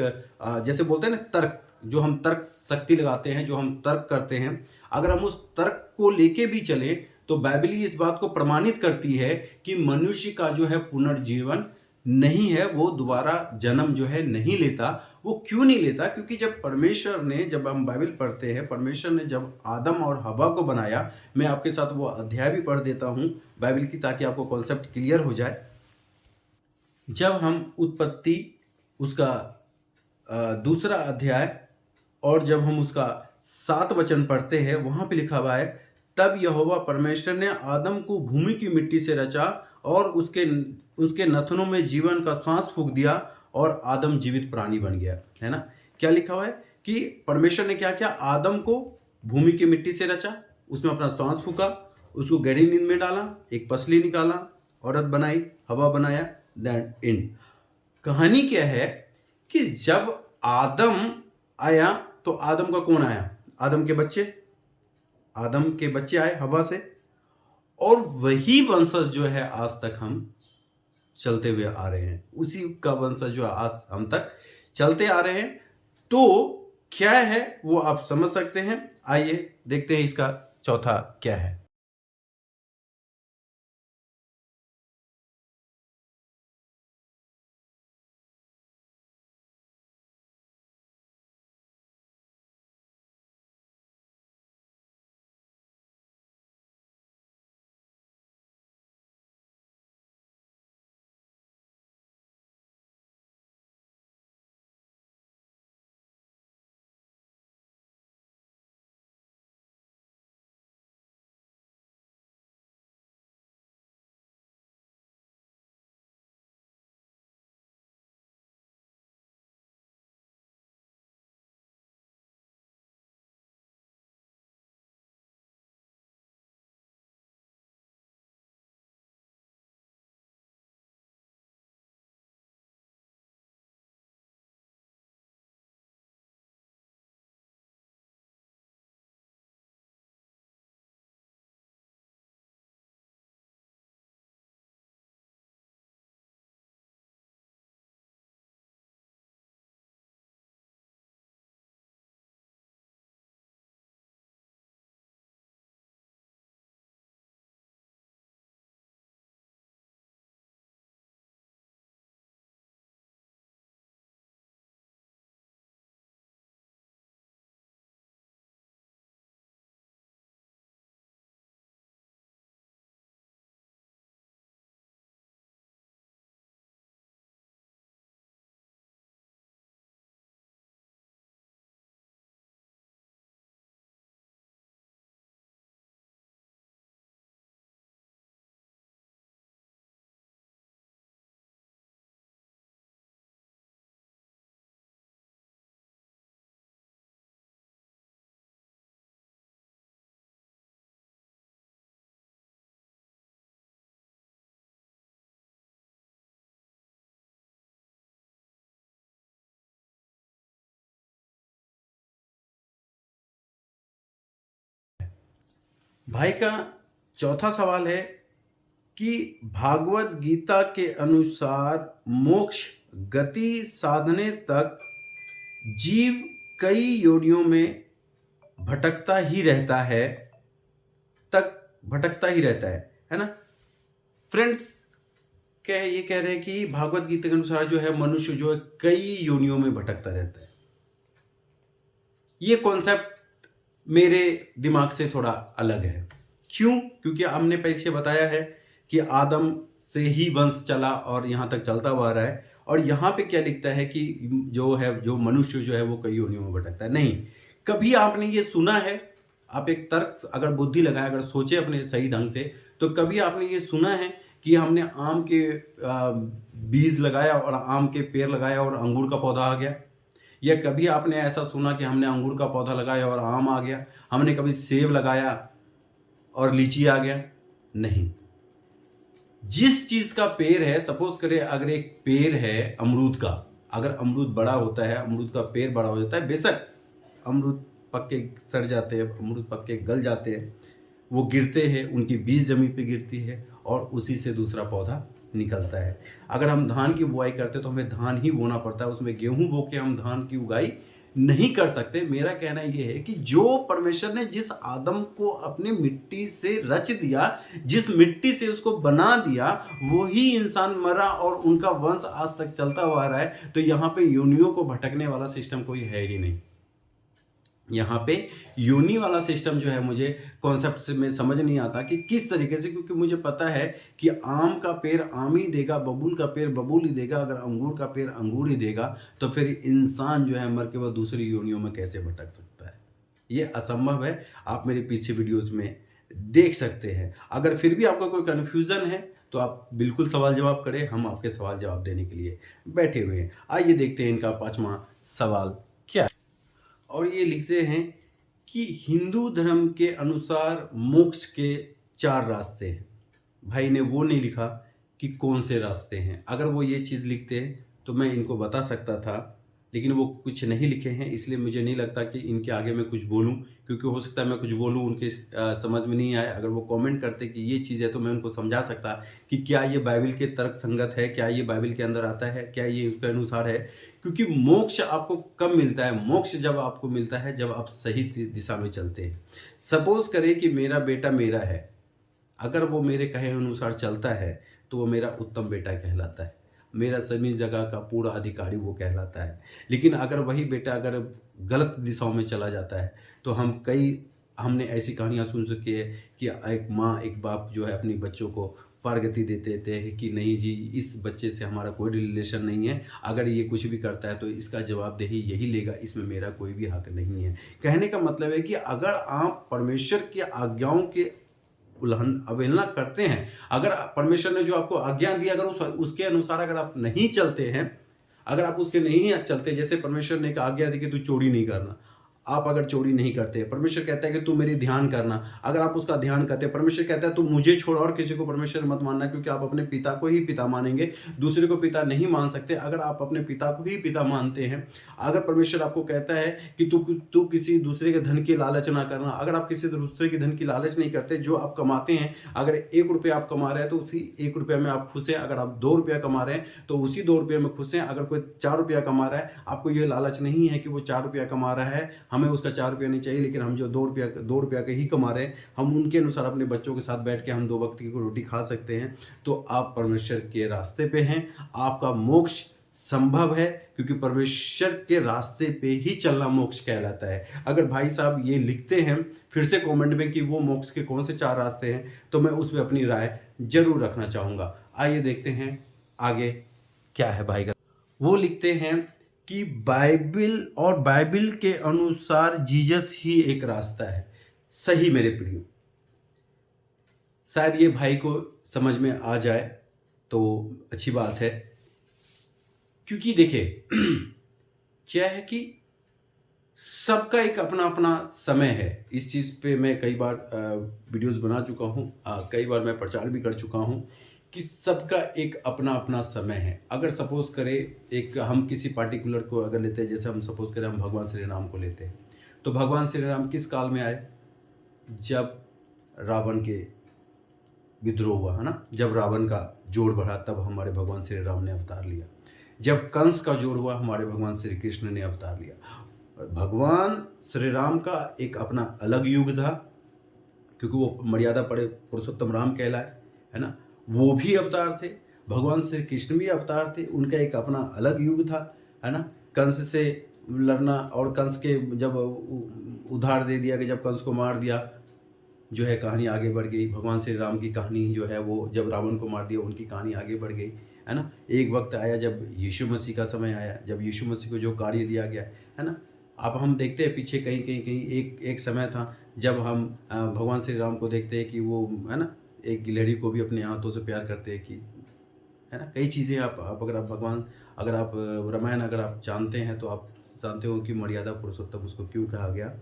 जैसे बोलते हैं ना तर्क, जो हम तर्क शक्ति लगाते हैं, जो हम तर्क करते हैं, अगर हम उस तर्क को लेके भी चले तो बाइबिल ही इस बात को प्रमाणित करती है कि मनुष्य का जो है पुनर्जीवन नहीं है, वो दोबारा जन्म जो है नहीं लेता। वो क्यों नहीं लेता? क्योंकि जब परमेश्वर ने, जब हम बाइबल पढ़ते हैं, परमेश्वर ने जब आदम और हवा को बनाया, मैं आपके साथ वो अध्याय भी पढ़ देता हूं बाइबल की, ताकि आपको कॉन्सेप्ट क्लियर हो जाए। जब हम उत्पत्ति उसका दूसरा अध्याय और जब हम उसका 7 वचन पढ़ते हैं, वहां पे लिखा हुआ है, तब यहोवा परमेश्वर ने आदम को भूमि की मिट्टी से रचा और उसके नथनों में जीवन का सांस फूंक दिया और आदम जीवित प्राणी बन गया। है ना, क्या लिखा हुआ है कि परमेश्वर ने क्या किया, आदम को भूमि की मिट्टी से रचा, उसमें अपना सांस फूका, उसको गहरी नींद में डाला, एक पसली निकाला, औरत बनाई, हवा बनाया, दैट एंड। कहानी क्या है कि जब आदम आया तो आदम का कौन आया, आदम के बच्चे आए हवा से, और वही वंशज जो है आज तक हम चलते हुए आ रहे हैं, उसी का वंशज जो आज हम तक चलते आ रहे हैं। तो क्या है वो आप समझ सकते हैं। आइए देखते हैं इसका चौथा क्या है। भाई का चौथा सवाल है कि भागवत गीता के अनुसार मोक्ष गति साधने तक जीव कई योनियों में भटकता ही रहता है, है ना फ्रेंड्स। ये कह रहे हैं कि भागवत गीता के अनुसार जो है मनुष्य जो है कई योनियों में भटकता रहता है। ये कॉन्सेप्ट मेरे दिमाग से थोड़ा अलग है। क्यों? क्योंकि हमने पीछे बताया है कि आदम से ही वंश चला और यहाँ तक चलता हुआ रहा है। और यहाँ पे क्या लिखता है कि जो मनुष्य जो है वो कई योनियों में भटकता है। नहीं, कभी आपने ये सुना है? आप एक तर्क अगर बुद्धि लगाए, अगर सोचे अपने सही ढंग से, तो कभी आपने ये सुना है कि हमने आम के बीज लगाया और आम के पेड़ लगाया और अंगूर का पौधा आ गया? या कभी आपने ऐसा सुना कि हमने अंगूर का पौधा लगाया और आम आ गया? हमने कभी सेब लगाया और लीची आ गया? नहीं। जिस चीज का पेड़ है, सपोज करें अगर एक पेड़ है अमरूद का, अगर अमरूद बड़ा होता है, अमरूद का पेड़ बड़ा हो जाता है, बेशक अमरूद पक्के सड़ जाते हैं, अमरूद पक्के गल जाते हैं, वो गिरते हैं, उनकी बीज जमीन पे गिरती है और उसी से दूसरा पौधा निकलता है। अगर हम धान की बुआई करते तो हमें धान ही बोना पड़ता है, उसमें गेहूं बो के हम धान की उगाई नहीं कर सकते। मेरा कहना यह है कि जो परमेश्वर ने जिस आदम को अपने मिट्टी से रच दिया, जिस मिट्टी से उसको बना दिया, वही इंसान मरा और उनका वंश आज तक चलता हुआ रहा है। तो यहाँ पे योनियों को भटकने वाला सिस्टम कोई है ही नहीं। यहाँ पे योनि वाला सिस्टम जो है मुझे कॉन्सेप्ट से में समझ नहीं आता कि किस तरीके से, क्योंकि मुझे पता है कि आम का पेड़ आम ही देगा, बबूल का पेड़ बबूल ही देगा, अगर अंगूर का पेड़ अंगूर ही देगा, तो फिर इंसान जो है मर के वह दूसरी योनियों में कैसे भटक सकता है? ये असंभव है। आप मेरे पीछे वीडियोज में देख सकते हैं। अगर फिर भी आपका कोई कन्फ्यूजन है तो आप बिल्कुल सवाल जवाब करें, हम आपके सवाल जवाब देने के लिए बैठे हुए हैं। आइए देखते हैं इनका 5वां सवाल क्या है। और ये लिखते हैं कि हिंदू धर्म के अनुसार मोक्ष के 4 रास्ते हैं। भाई ने वो नहीं लिखा कि कौन से रास्ते हैं। अगर वो ये चीज़ लिखते हैं तो मैं इनको बता सकता था, लेकिन वो कुछ नहीं लिखे हैं, इसलिए मुझे नहीं लगता कि इनके आगे मैं कुछ बोलूं, क्योंकि हो सकता है मैं कुछ बोलूं उनके समझ में नहीं आए। अगर वो कमेंट करते कि ये चीज़ है तो मैं उनको समझा सकता कि क्या ये बाइबल के तर्क संगत है, क्या ये बाइबल के अंदर आता है, क्या ये उसके अनुसार है। क्योंकि मोक्ष आपको कब मिलता है? मोक्ष जब आपको मिलता है जब आप सही दिशा में चलते हैं। सपोज करें कि मेरा बेटा मेरा है, अगर वो मेरे कहे अनुसार चलता है तो वो मेरा उत्तम बेटा कहलाता है, मेरा सभी जगह का पूरा अधिकारी वो कहलाता है। लेकिन अगर वही बेटा अगर गलत दिशाओं में चला जाता है तो हमने ऐसी कहानियाँ सुन सकी है कि एक माँ एक बाप जो है अपनी बच्चों को फारगति देते थे कि नहीं जी, इस बच्चे से हमारा कोई रिलेशन नहीं है, अगर ये कुछ भी करता है तो इसका जवाबदेही यही लेगा, इसमें मेरा कोई भी हक नहीं है। कहने का मतलब है कि अगर आप परमेश्वर की आज्ञाओं के अवहेलना करते हैं, अगर परमेश्वर ने जो आपको आज्ञा दी अगर उसके अनुसार अगर आप नहीं चलते हैं, अगर आप उसके नहीं चलते, जैसे परमेश्वर ने एक आज्ञा दी कि तू चोरी नहीं करना, आप अगर चोरी नहीं करते, परमेश्वर कहता है कि तू मेरी ध्यान करना, अगर आप उसका ध्यान करते, परमेश्वर कहता है तू मुझे छोड़ और किसी को परमेश्वर मत मानना, क्योंकि आप अपने पिता को ही पिता मानेंगे, दूसरे को पिता नहीं मान सकते। अगर आप अपने पिता को ही पिता मानते हैं, अगर परमेश्वर आपको कहता है कि तू किसी दूसरे के धन की लालच ना करना, अगर आप किसी दूसरे के धन की लालच नहीं करते, जो आप कमाते हैं, अगर 1 रुपया आप कमा रहे हैं तो उसी 1 रुपया में आप खुश हैं, अगर आप 2 रुपया कमा रहे हैं तो उसी 2 रुपये में खुश हैं, अगर कोई 4 रुपया कमा रहा है, आपको ये लालच नहीं है कि वो 4 रुपया कमा रहा है, हमें उसका 4 रुपया नहीं चाहिए, लेकिन हम जो 2 रुपया के ही कमा रहे हैं, हम उनके अनुसार अपने बच्चों के साथ बैठ के हम 2 वक्त की रोटी खा सकते हैं, तो आप परमेश्वर के रास्ते पे हैं, आपका मोक्ष संभव है, क्योंकि परमेश्वर के रास्ते पे ही चलना मोक्ष कहलाता है। अगर भाई साहब ये लिखते हैं फिर से कमेंट में कि वो मोक्ष के कौन से 4 रास्ते हैं, तो मैं उस पर अपनी राय जरूर रखना चाहूँगा। आइए देखते हैं आगे क्या है भाई का। वो लिखते हैं कि बाइबल के अनुसार जीसस ही एक रास्ता है। सही मेरे प्रियो, शायद ये भाई को समझ में आ जाए तो अच्छी बात है, क्योंकि देखिए क्या है कि सबका एक अपना अपना समय है। इस चीज़ पे मैं कई बार वीडियोस बना चुका हूँ, कई बार मैं प्रचार भी कर चुका हूँ कि सबका एक अपना अपना समय है। अगर सपोज करें एक हम किसी पार्टिकुलर को अगर लेते हैं, जैसे हम सपोज करें हम भगवान श्री राम को लेते हैं, तो भगवान श्री राम किस काल में आए? जब रावण के विद्रोह हुआ, है ना। जब रावण का जोड़ बढ़ा तब हमारे भगवान श्री राम ने अवतार लिया। जब कंस का जोड़ हुआ हमारे भगवान श्री कृष्ण ने अवतार लिया। भगवान श्री राम का एक अपना अलग युग था, क्योंकि वो मर्यादा पड़े पुरुषोत्तम राम कहलाए, है ना। वो भी अवतार थे, भगवान श्री कृष्ण भी अवतार थे, उनका एक अपना अलग युग था, है ना। कंस से लड़ना और कंस के जब उधार दे दिया कि जब कंस को मार दिया, जो है कहानी आगे बढ़ गई। भगवान श्री राम की कहानी जो है वो जब रावण को मार दिया उनकी कहानी आगे बढ़ गई, है ना। एक वक्त आया जब यीशु मसीह का समय आया, जब यीशु मसीह को जो कार्य दिया गया, है ना। अब हम देखते हैं पीछे कहीं कहीं कहीं एक समय था जब हम भगवान श्री राम को देखते हैं कि वो, है ना, एक गिलहरी को भी अपने हाथों से प्यार करते हैं, कि, है ना। कई चीज़ें आप अगर आप भगवान, अगर आप रामायण अगर आप जानते हैं तो आप जानते हो कि मर्यादा पुरुषोत्तम उसको क्यों कहा गया।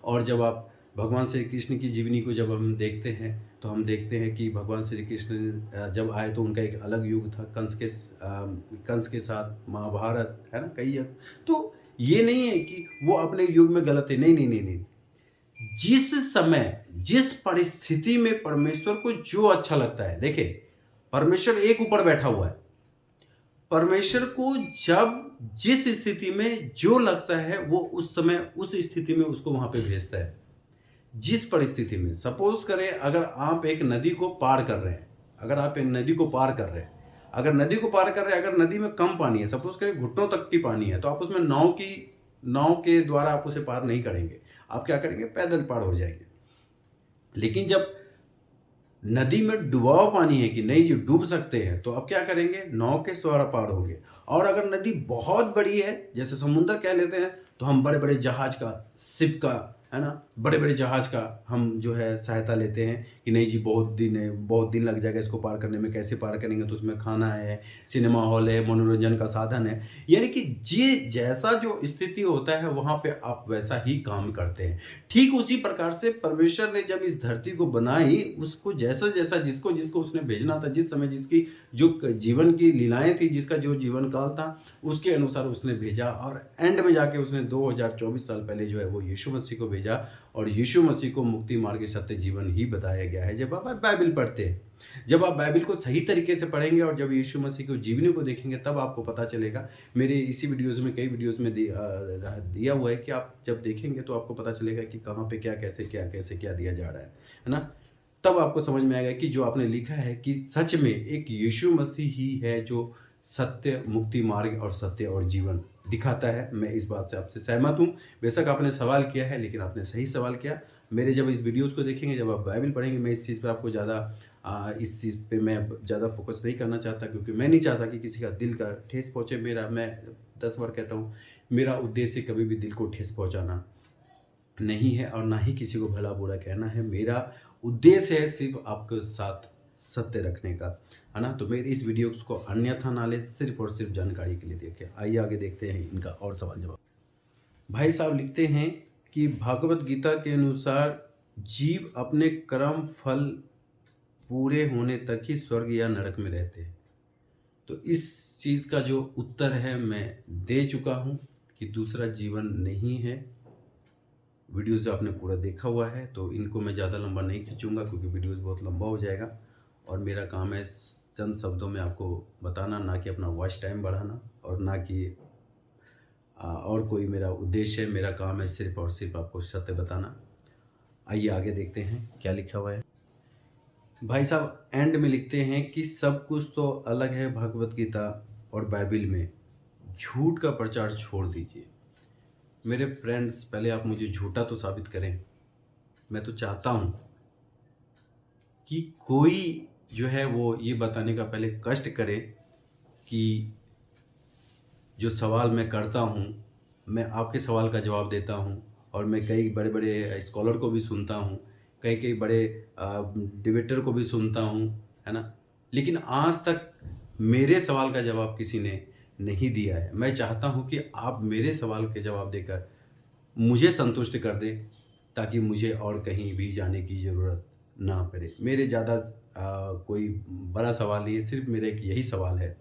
और जब आप भगवान श्री कृष्ण की जीवनी को जब हम देखते हैं तो हम देखते हैं कि भगवान श्री कृष्ण जब आए तो उनका एक अलग युग था, कंस के साथ महाभारत, है ना, कई युग। तो ये नहीं है कि वो अपने युग में गलत है, नहीं नहीं नहीं नहीं। जिस समय जिस परिस्थिति में परमेश्वर को जो अच्छा लगता है, देखिए परमेश्वर एक ऊपर बैठा हुआ है, परमेश्वर को जब जिस स्थिति में जो लगता है वो उस समय उस स्थिति में उसको वहां पे भेजता है। जिस परिस्थिति में, सपोज करें अगर आप एक नदी को पार कर रहे हैं, अगर आप एक नदी को पार कर रहे हैं, अगर नदी को पार कर रहे हैं, अगर नदी में कम पानी है, सपोज करें घुटनों तक की पानी है, तो आप उसमें नाव के द्वारा आप उसे पार नहीं करेंगे, आप क्या करेंगे, पैदल पार हो जाएंगे। लेकिन जब नदी में डुबाव पानी है कि नहीं जी डूब सकते हैं, तो आप क्या करेंगे, नाव के द्वारा पार होंगे। और अगर नदी बहुत बड़ी है, जैसे समुद्र कह लेते हैं, तो हम बड़े बड़े जहाज का, शिप का, है ना, बड़े बड़े जहाज का हम जो है सहायता लेते हैं कि नहीं जी बहुत दिन लग जाएगा इसको पार करने में, कैसे पार करेंगे, तो उसमें खाना है, सिनेमा हॉल है, मनोरंजन का साधन है। यानी कि जैसा जो स्थिति होता है वहां पे आप वैसा ही काम करते हैं। ठीक उसी प्रकार से परमेश्वर ने जब इस धरती को बनाई, उसको जैसा जैसा जिसको जिसको उसने भेजना था, जिस समय जिसकी जो जीवन की लीलाएं थी, जिसका जो जीवन काल था, उसके अनुसार उसने भेजा। और एंड में जाके उसने 2024 साल पहले जो है वो यीशु मसीह को भेजा। और यीशु मसीह को मुक्ति मार्ग सत्य जीवन ही बताया गया है। जब आप बाइबल पढ़ते हैं, जब आप बाइबल को सही तरीके से पढ़ेंगे और जब यीशु मसीह की जीवनी को देखेंगे, तब आपको पता चलेगा। मेरे इसी वीडियोज़ में, कई वीडियोज़ में दिया हुआ है कि आप जब देखेंगे तो आपको पता चलेगा कि कहाँ पे क्या कैसे क्या दिया जा रहा है ना। तब आपको समझ में आएगा कि जो आपने लिखा है कि सच में एक यीशु मसीह ही है जो सत्य, मुक्ति मार्ग और सत्य और जीवन दिखाता है। मैं इस बात से आपसे सहमत हूँ। बेशक आपने सवाल किया है, लेकिन आपने सही सवाल किया। मेरे जब इस वीडियोज़ को देखेंगे, जब आप बाइबल पढ़ेंगे, मैं इस चीज़ पर आपको इस चीज़ पे मैं ज़्यादा फोकस नहीं करना चाहता, क्योंकि मैं नहीं चाहता कि किसी का दिल का ठेस पहुँचे। मैं 10 बार कहता हूँ, मेरा उद्देश्य कभी भी दिल को ठेस पहुँचाना नहीं है और ना ही किसी को भला बुरा कहना है। मेरा उद्देश्य है सिर्फ आपके साथ सत्य रखने का, है ना। तो मेरी इस वीडियो को अन्यथा ना ले, सिर्फ और सिर्फ जानकारी के लिए देखें। आइए आगे देखते हैं इनका और सवाल जवाब। भाई साहब लिखते हैं कि भागवत गीता के अनुसार जीव अपने कर्म फल पूरे होने तक ही स्वर्ग या नरक में रहते हैं। तो इस चीज़ का जो उत्तर है मैं दे चुका हूँ कि दूसरा जीवन नहीं है। वीडियोज़ आपने पूरा देखा हुआ है, तो इनको मैं ज़्यादा लंबा नहीं खींचूंगा, क्योंकि वीडियोज़ बहुत लंबा हो जाएगा। और मेरा काम है चंद शब्दों में आपको बताना, ना कि अपना वॉच टाइम बढ़ाना, और ना कि और कोई मेरा उद्देश्य है। मेरा काम है सिर्फ और सिर्फ आपको सत्य बताना। आइए आगे देखते हैं क्या लिखा हुआ है। भाई साहब एंड में लिखते हैं कि सब कुछ तो अलग है भगवत गीता और बाइबल में, झूठ का प्रचार छोड़ दीजिए। मेरे फ्रेंड्स, पहले आप मुझे झूठा तो साबित करें। मैं तो चाहता हूँ कि कोई जो है वो ये बताने का पहले कष्ट करे कि जो सवाल मैं करता हूँ, मैं आपके सवाल का जवाब देता हूँ। और मैं कई बड़े बड़े स्कॉलर को भी सुनता हूँ, कई बड़े डिबेटर को भी सुनता हूँ, है ना। लेकिन आज तक मेरे सवाल का जवाब किसी ने नहीं दिया है। मैं चाहता हूँ कि आप मेरे सवाल के जवाब देकर मुझे संतुष्ट कर दें, ताकि मुझे और कहीं भी जाने की ज़रूरत ना पड़े। मेरे ज़्यादा कोई बड़ा सवाल नहीं है, सिर्फ मेरा एक यही सवाल है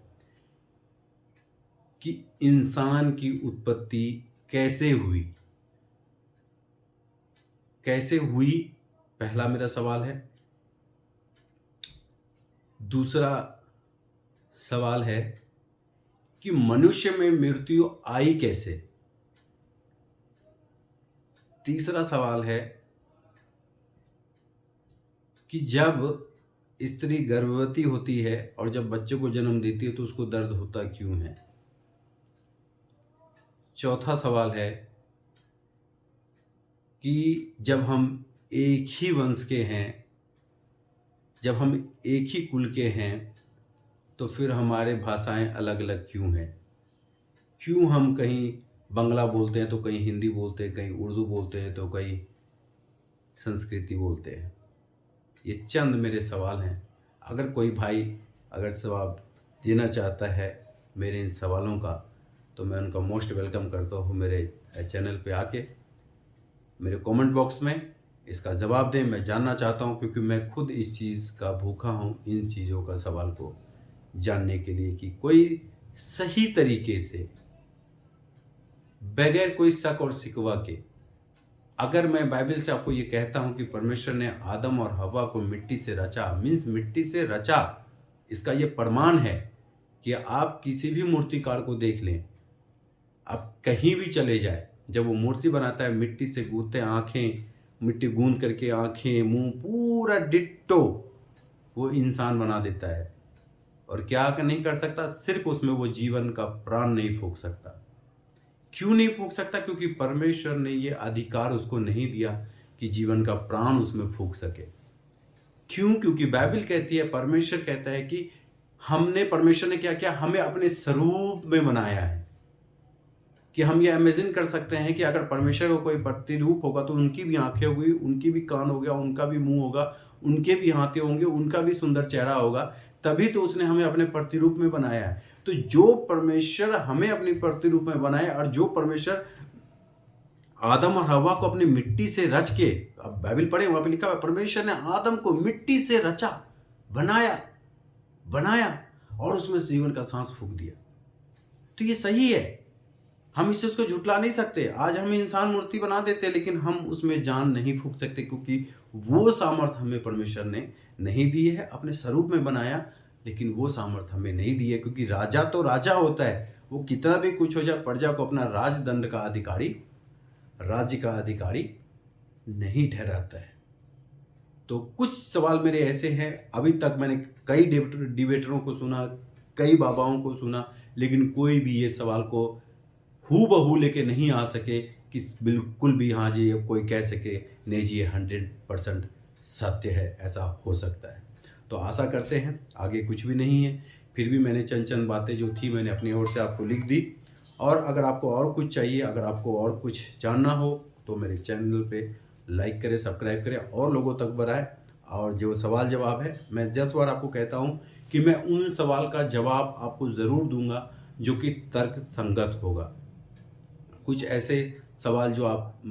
कि इंसान की उत्पत्ति कैसे हुई, पहला मेरा सवाल है। दूसरा सवाल है कि मनुष्य में मृत्यु आई कैसे। तीसरा सवाल है कि जब स्त्री गर्भवती होती है और जब बच्चे को जन्म देती है तो उसको दर्द होता क्यों है। चौथा सवाल है कि जब हम एक ही वंश के हैं, जब हम एक ही कुल के हैं, तो फिर हमारे भाषाएं अलग अलग क्यों हैं। क्यों हम कहीं बंगला बोलते हैं तो कहीं हिंदी बोलते हैं, कहीं उर्दू बोलते हैं तो कहीं संस्कृति बोलते हैं। ये चंद मेरे सवाल हैं। अगर कोई भाई अगर जवाब देना चाहता है मेरे इन सवालों का, तो मैं उनका मोस्ट वेलकम करता हूँ मेरे चैनल पे आके मेरे कमेंट बॉक्स में इसका जवाब दें। मैं जानना चाहता हूँ, क्योंकि मैं खुद इस चीज़ का भूखा हूँ, इन चीज़ों का सवाल को जानने के लिए कि कोई सही तरीके से बगैर कोई शक और शिकवा के, अगर मैं बाइबल से आपको ये कहता हूं कि परमेश्वर ने आदम और हवा को मिट्टी से रचा, मीन्स मिट्टी से रचा, इसका ये प्रमाण है कि आप किसी भी मूर्तिकार को देख लें, आप कहीं भी चले जाए, जब वो मूर्ति बनाता है मिट्टी से गूंथते हैं, आंखें मिट्टी गूंथ करके आंखें मुंह पूरा डिट्टो वो इंसान बना देता है। और क्या नहीं कर सकता, सिर्फ उसमें वो जीवन का प्राण नहीं फूंक सकता। क्यों नहीं फूंक सकता? क्योंकि परमेश्वर ने ये अधिकार उसको नहीं दिया कि जीवन का प्राण उसमें फूंक सके। क्यों? क्योंकि बाइबल कहती है, परमेश्वर कहता है कि परमेश्वर ने क्या किया, हमें अपने स्वरूप में बनाया है। कि हम ये इमेजिन कर सकते हैं कि अगर परमेश्वर को कोई प्रतिरूप होगा तो उनकी भी आंखें होगी, उनकी भी कान हो गया, उनका भी मुंह होगा, उनके भी हाथे होंगे, उनका भी सुंदर चेहरा होगा, तभी तो उसने हमें अपने प्रतिरूप में बनाया है। तो जो परमेश्वर हमें अपने प्रतिरूप में बनाया, और जो परमेश्वर आदम और हवा को अपनी मिट्टी से रच के, अब बाइबल पढ़े वहां पे लिखा है परमेश्वर ने आदम को मिट्टी से रचा, बनाया और उसमें जीवन का सांस फूंक दिया। तो ये सही है, हम इस चीज को झुटला नहीं सकते। आज हम इंसान मूर्ति बना देते हैं, लेकिन हम उसमें जान नहीं फूंक सकते, क्योंकि वो सामर्थ हमें परमेश्वर ने नहीं दी है। अपने स्वरूप में बनाया, लेकिन वो सामर्थ हमें नहीं दी है, क्योंकि राजा तो राजा होता है, वो कितना भी कुछ हो जाए, प्रजा को अपना राजदंड का अधिकारी, राज्य का अधिकारी नहीं ठहराता है। तो कुछ सवाल मेरे ऐसे हैं, अभी तक मैंने कई डिबेटरों को सुना, कई बाबाओं को सुना, लेकिन कोई भी ये सवाल को हूबहू लेके नहीं आ सके कि बिल्कुल भी हाँ जी कोई कह सके नहीं जी ये 100% सत्य है, ऐसा हो सकता है। तो आशा करते हैं आगे कुछ भी नहीं है, फिर भी मैंने चंद बातें जो थी मैंने अपनी ओर से आपको लिख दी। और अगर आपको और कुछ चाहिए, अगर आपको और कुछ जानना हो, तो मेरे चैनल पे लाइक करें, सब्सक्राइब करें और लोगों तक बढ़ाएं। और जो सवाल जवाब है, मैं 10 बार आपको कहता हूँ कि मैं उन सवाल का जवाब आपको ज़रूर दूंगा जो कि तर्क संगत होगा। कुछ ऐसे सवाल जो आप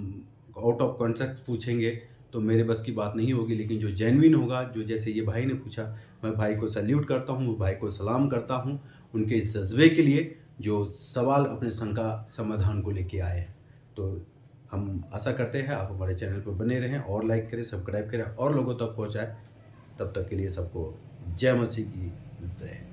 आउट ऑफ कॉन्टेक्स्ट पूछेंगे तो मेरे बस की बात नहीं होगी, लेकिन जो जेन्युइन होगा, जो जैसे ये भाई ने पूछा, मैं भाई को सैल्यूट करता हूँ, भाई को सलाम करता हूँ उनके इस जज्बे के लिए जो सवाल अपने शंका समाधान को लेके आए हैं। तो हम आशा करते हैं आप हमारे चैनल पर बने रहें और लाइक करें, सब्सक्राइब करें और लोगों तक पहुँचाएँ। तब तक के लिए सबको जय मसीह की जय।